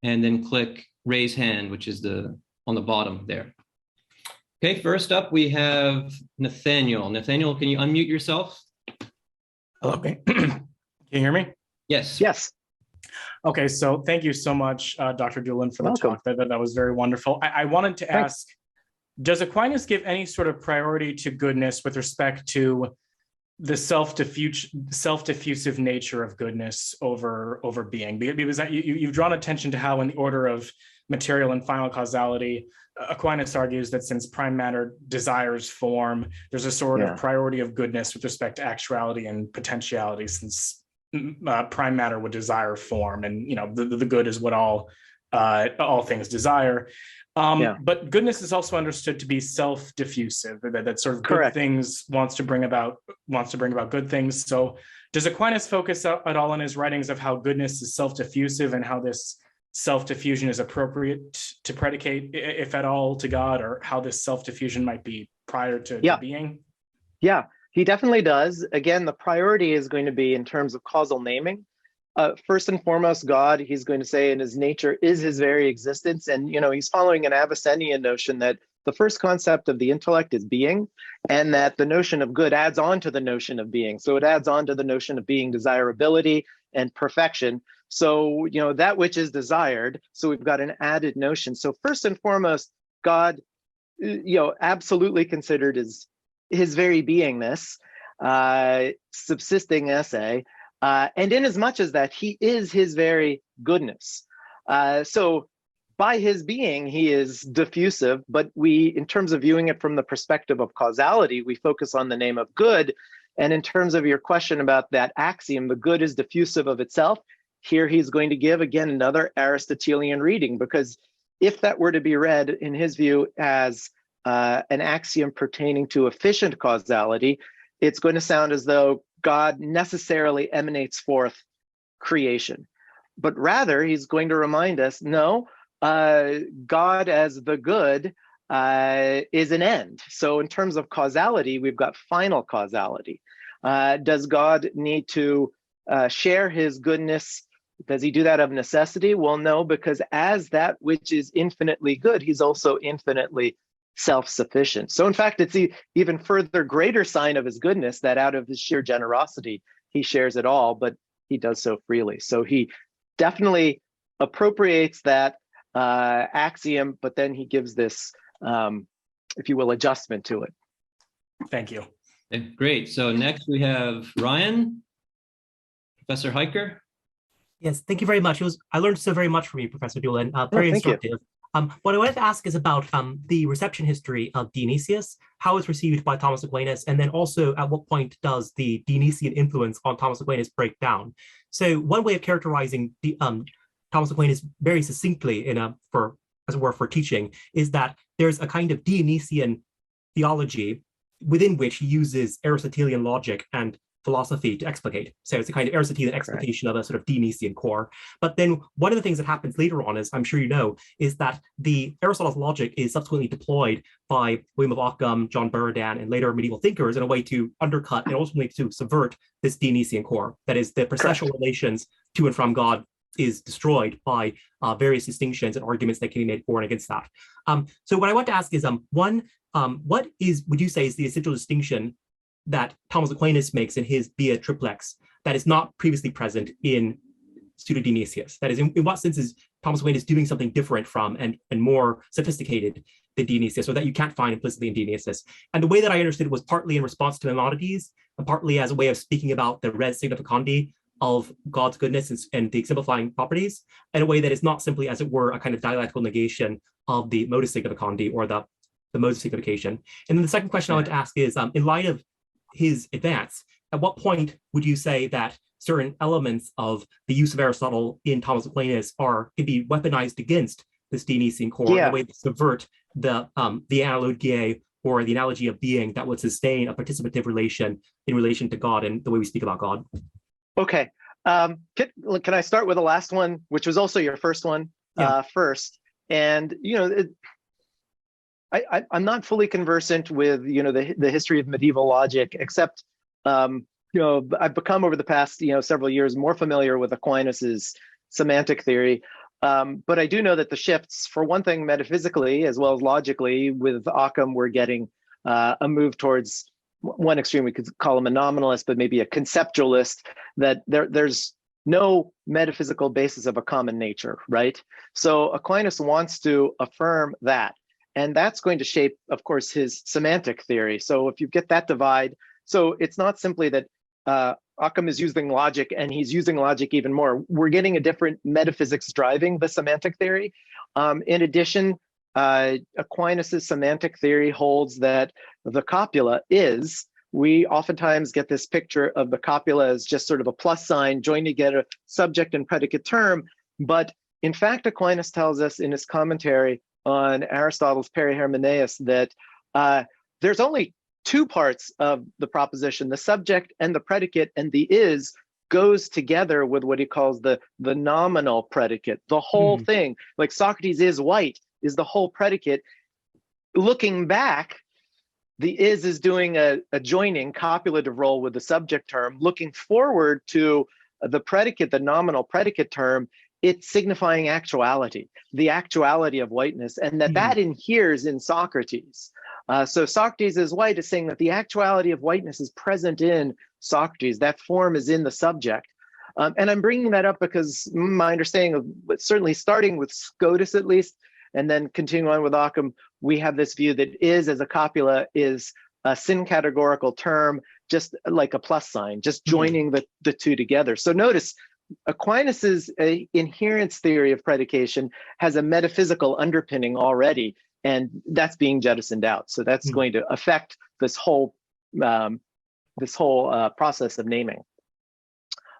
and then click raise hand, which is on the bottom there. Okay, first up we have Nathaniel. Nathaniel, can you unmute yourself? Hello, can you hear me? Yes. Yes. Okay, so thank you so much, Dr. Doolan, for the talk. That was very wonderful. I wanted to ask, does Aquinas give any sort of priority to goodness with respect to the self-diffusive nature of goodness over being? Because you've drawn attention to how in the order of material and final causality, Aquinas argues that since prime matter desires form, there's a sort of priority of goodness with respect to actuality and potentiality, since prime matter would desire form, and the good is what all things desire. But goodness is also understood to be self-diffusive, that sort of good things wants to bring about good things. So does Aquinas focus at all in his writings of how goodness is self-diffusive and how this self-diffusion is appropriate to predicate, if at all, to God, or how this self-diffusion might be prior to being? Yeah, he definitely does. Again, the priority is going to be in terms of causal naming. First and foremost, God, he's going to say in his nature is his very existence. And, he's following an Avicennian notion that the first concept of the intellect is being, and that the notion of good adds on to the notion of being. So it adds on to the notion of being desirability and perfection. So, that which is desired. So we've got an added notion. So first and foremost, God, absolutely considered as his very beingness, subsisting esse, and inasmuch as that he is his very goodness. So by his being, he is diffusive, but we, in terms of viewing it from the perspective of causality, we focus on the name of good. And in terms of your question about that axiom, the good is diffusive of itself, here he's going to give, again, another Aristotelian reading, because if that were to be read, in his view, as an axiom pertaining to efficient causality, it's going to sound as though God necessarily emanates forth creation. But rather, he's going to remind us, no, God as the good is an end. So in terms of causality, we've got final causality. Does God need to share his goodness? Does he do that of necessity? Well, no, because as that which is infinitely good, he's also infinitely self-sufficient. So in fact, it's even further greater sign of his goodness that out of his sheer generosity, he shares it all, but he does so freely. So he definitely appropriates that axiom, but then he gives this, if you will, adjustment to it. Thank you. Okay, great. So next we have Ryan, Professor Hiker. Yes, thank you very much. I learned so very much from you, Professor Doolan. Very instructive. What I wanted to ask is about the reception history of Dionysius, how it's received by Thomas Aquinas, and then also at what point does the Dionysian influence on Thomas Aquinas break down? So one way of characterizing Thomas Aquinas very succinctly for teaching is that there's a kind of Dionysian theology within which he uses Aristotelian logic and philosophy to explicate. So it's a kind of Aristotelian explication of a sort of Dionysian core. But then one of the things that happens later on, as I'm sure you know, is that the Aristotle's logic is subsequently deployed by William of Ockham, John Buridan, and later medieval thinkers in a way to undercut and ultimately to subvert this Dionysian core. That is, the processional relations to and from God is destroyed by various distinctions and arguments that can be made for and against that. So what I want to ask is, one, what would you say is the essential distinction that Thomas Aquinas makes in his Via Triplex that is not previously present in Pseudo-Dionysius? That is, in what sense is Thomas Aquinas doing something different from and more sophisticated than Dionysius, or that you can't find implicitly in Dionysius? And the way that I understood it was partly in response to Maimonides, and partly as a way of speaking about the res significandi of God's goodness and the exemplifying properties, in a way that is not simply, as it were, a kind of dialectical negation of the modus significandi or the mode of signification. And then the second question I want to ask is, in light of his advance, at what point would you say that certain elements of the use of Aristotle in Thomas Aquinas can be weaponized against this Dionysian core in a way to subvert the analogiae or the analogy of being that would sustain a participative relation in relation to God and the way we speak about God? Okay. Can I start with the last one, which was also your first one, first? And, you know, I'm not fully conversant with, you know, the history of medieval logic, except, you know, I've become over the past, you know, several years more familiar with Aquinas's semantic theory. But I do know that the shifts, for one thing, metaphysically, as well as logically, with Occam, we're getting a move towards one extreme. We could call him a nominalist, but maybe a conceptualist, that there's no metaphysical basis of a common nature, right? So Aquinas wants to affirm that. And that's going to shape, of course, his semantic theory. So if you get that divide, so it's not simply that Occam is using logic and he's using logic even more. We're getting a different metaphysics driving the semantic theory. In addition, Aquinas's semantic theory holds that the copula is, we oftentimes get this picture of the copula as just sort of a plus sign joined together subject and predicate term. But in fact, Aquinas tells us in his commentary on Aristotle's Perihermeneus that there's only two parts of the proposition, the subject and the predicate, and the is goes together with what he calls the nominal predicate, the whole thing. Like Socrates is white is the whole predicate. Looking back, the is doing a joining copulative role with the subject term. Looking forward to the predicate, the nominal predicate term, it's signifying actuality, the actuality of whiteness, and that inheres in Socrates. So Socrates is white is saying that the actuality of whiteness is present in Socrates. That form is in the subject. And I'm bringing that up because my understanding of, certainly starting with Scotus at least, and then continuing on with Occam, we have this view that is as a copula is a syncategorical term, just like a plus sign, just joining the two together. So notice Aquinas's inherence theory of predication has a metaphysical underpinning already, and that's being jettisoned out. So that's going to affect this whole process of naming.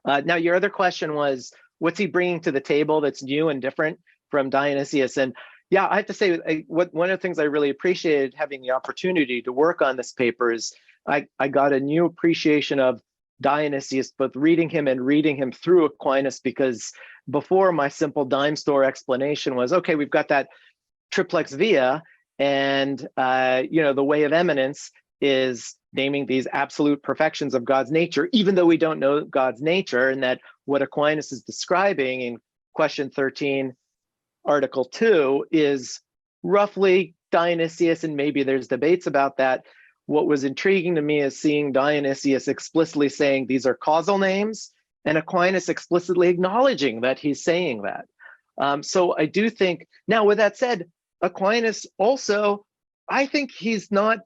Now, your other question was, what's he bringing to the table that's new and different from Dionysius? And yeah, I have to say, one of the things I really appreciated having the opportunity to work on this paper is I got a new appreciation of Dionysius, both reading him and reading him through Aquinas, because before my simple dime store explanation was, okay, we've got that triplex via, and the way of eminence is naming these absolute perfections of God's nature, even though we don't know God's nature, and that what Aquinas is describing in question 13, article 2, is roughly Dionysius, and maybe there's debates about that. What was intriguing to me is seeing Dionysius explicitly saying these are causal names, and Aquinas explicitly acknowledging that he's saying that. So I do think, now with that said, Aquinas also, I think he's not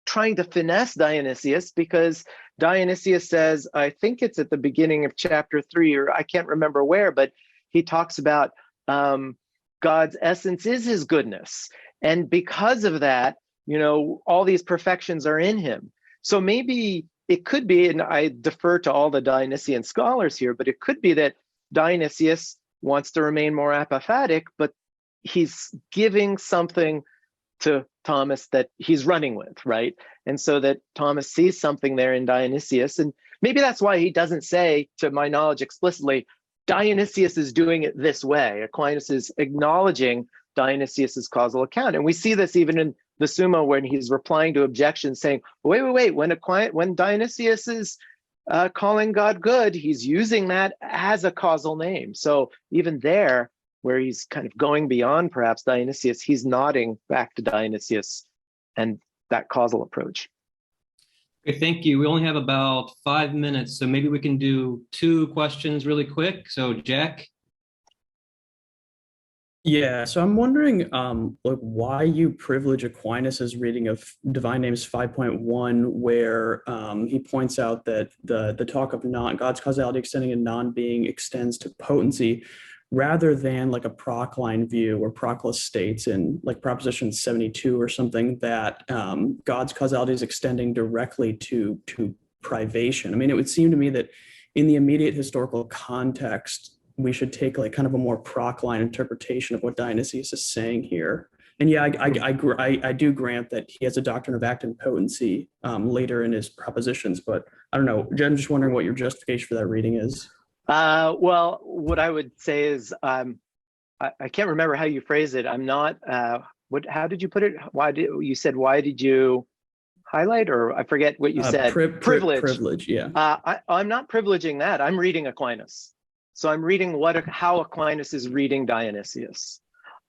trying to finesse Dionysius, because Dionysius says, I think it's at the beginning of chapter 3, or I can't remember where, but he talks about God's essence is his goodness. And because of that, all these perfections are in him. So maybe it could be, and I defer to all the Dionysian scholars here, but it could be that Dionysius wants to remain more apophatic, but he's giving something to Thomas that he's running with, right? And so that Thomas sees something there in Dionysius. And maybe that's why he doesn't say, to my knowledge explicitly, Dionysius is doing it this way. Aquinas is acknowledging Dionysius's causal account. And we see this even in the Summa when he's replying to objections saying, wait, when Dionysius is calling God good, he's using that as a causal name. So even there, where he's kind of going beyond perhaps Dionysius, he's nodding back to Dionysius and that causal approach. Okay, thank you. We only have about 5 minutes, so maybe we can do 2 questions really quick. So Jack? Yeah, so I'm wondering why you privilege Aquinas' reading of Divine Names 5.1, where he points out that the talk of God's causality extending in non-being extends to potency, rather than like a Procline view where Proclus states in like proposition 72 or something that God's causality is extending directly to privation. I mean, it would seem to me that in the immediate historical context, we should take like kind of a more Procline interpretation of what Dionysius is saying here. And yeah, I do grant that he has a doctrine of act and potency later in his propositions, but I don't know. I'm just wondering what your justification for that reading is. Well, what I would say is, I can't remember how you phrase it. I'm not, how did you put it? Why did you highlight, or I forget what you said. Privilege, yeah. I'm not privileging that. I'm reading Aquinas. So I'm reading how Aquinas is reading Dionysius.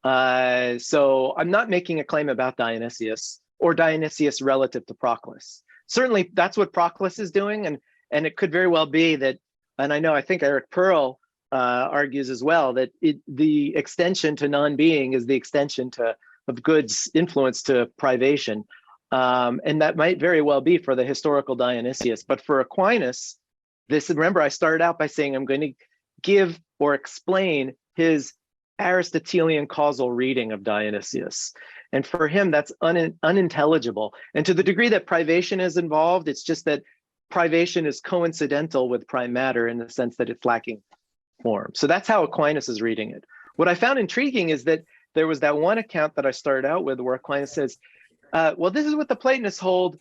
So I'm not making a claim about Dionysius or Dionysius relative to Proclus. Certainly that's what Proclus is doing. And it could very well be that, and I think Eric Pearl argues as well, that the extension to non-being is the extension of good's influence to privation. And that might very well be for the historical Dionysius. But for Aquinas, remember I started out by saying I'm going to give or explain his Aristotelian causal reading of Dionysius. And for him, that's unintelligible. And to the degree that privation is involved, it's just that privation is coincidental with prime matter in the sense that it's lacking form. So that's how Aquinas is reading it. What I found intriguing is that there was that one account that I started out with where Aquinas says, well, this is what the Platonists hold.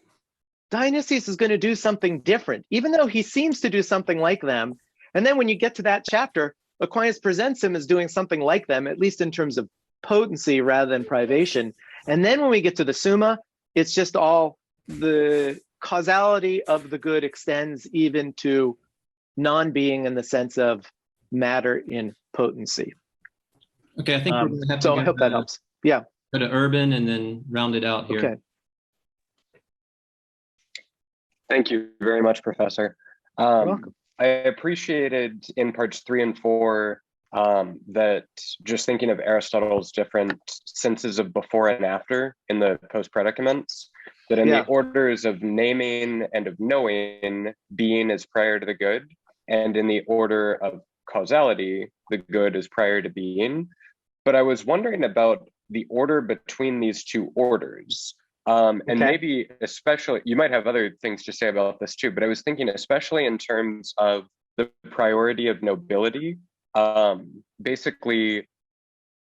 Dionysius is going to do something different, even though he seems to do something like them. And then when you get to that chapter, Aquinas presents him as doing something like them, at least in terms of potency rather than privation. And then when we get to the Summa, it's just all the causality of the good extends even to non-being in the sense of matter in potency. Okay, I think we're going to have to so I hope that helps. Yeah. Go to Urban and then round it out here. Okay. Thank you very much, Professor. You're welcome. I appreciated in parts 3 and 4 that just thinking of Aristotle's different senses of before and after in the post-predicaments, that in the orders of naming and of knowing, being is prior to the good, and in the order of causality, the good is prior to being. But I was wondering about the order between these two orders. And maybe especially, you might have other things to say about this too, but I was thinking especially in terms of the priority of nobility. Basically,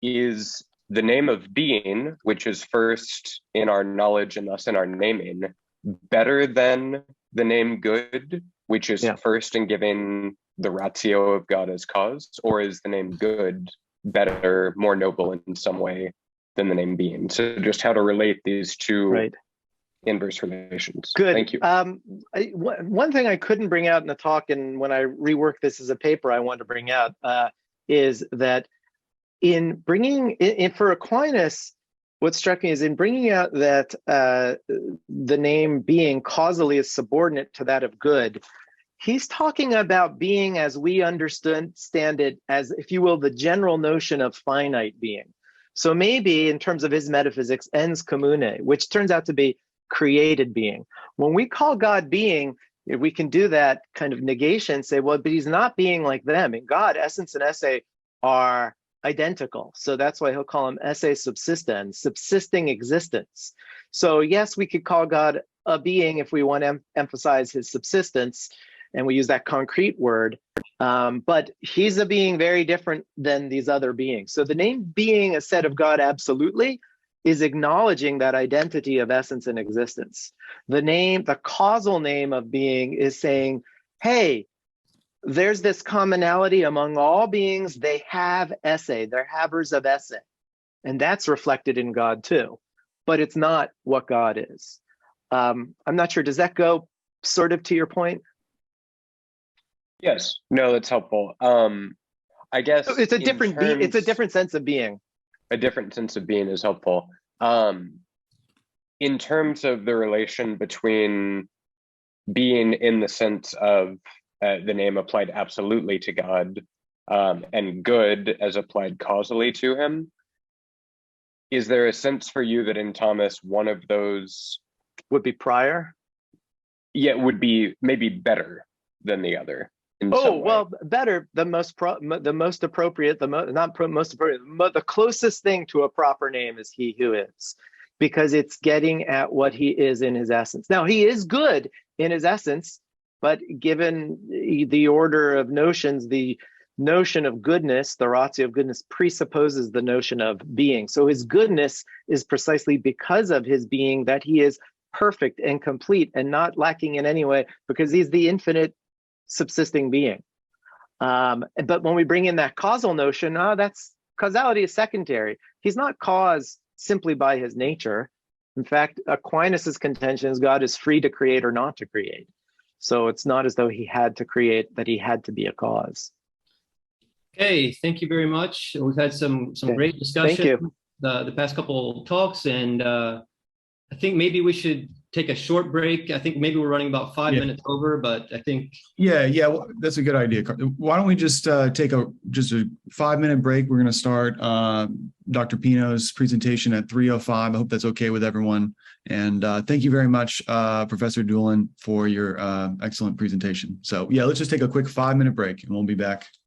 is the name of being, which is first in our knowledge and thus in our naming, better than the name good, which is first in giving the ratio of God as cause? Or is the name good better, more noble in some way than the name being? So just how to relate these two inverse relations. Good. Thank you. One thing I couldn't bring out in the talk, and when I reworked this as a paper, I wanted to bring out is that in bringing for Aquinas, what struck me is in bringing out that the name being causally is subordinate to that of good. He's talking about being as we understand it as, if you will, the general notion of finite being. So maybe in terms of his metaphysics, ens commune, which turns out to be created being. When we call God being, we can do that kind of negation, say, well, but he's not being like them. In God, essence and esse are identical. So that's why he'll call him esse subsistens, subsisting existence. So yes, we could call God a being if we want to emphasize his subsistence, and we use that concrete word, but he's a being very different than these other beings. So the name being, as said of God absolutely, is acknowledging that identity of essence and existence. The name, the causal name of being is saying, hey, there's this commonality among all beings. They have esse, they're havers of esse. And that's reflected in God too, but it's not what God is. I'm not sure, does that go sort of to your point? Yes, no, that's helpful. I guess it's a different it's a different sense of being. A different sense of being is helpful. In terms of the relation between being in the sense of the name applied absolutely to God and good as applied causally to him, is there a sense for you that in Thomas one of those would be prior? Yeah, would be maybe better than the other. Well, better, the most appropriate, the closest thing to a proper name is he who is, because it's getting at what he is in his essence. Now, he is good in his essence, but given the order of notions, the notion of goodness, the ratio of goodness, presupposes the notion of being. So his goodness is precisely because of his being that he is perfect and complete and not lacking in any way, because he's the infinite subsisting being. But when we bring in that causal notion, that's causality is secondary. He's not cause simply by his nature. In fact, Aquinas' contention is God is free to create or not to create. So it's not as though he had to create, that he had to be a cause. Okay, thank you very much. We've had some great discussion. Thank you. The past couple of talks, and I think maybe we should take a short break. I think maybe we're running about 5 minutes over, but I think. Yeah, well, that's a good idea. Why don't we just take a 5-minute break? We're going to start Dr. Pino's presentation at 3:05. I hope that's okay with everyone. And thank you very much, Professor Doolan, for your excellent presentation. So yeah, let's just take a quick 5-minute break and we'll be back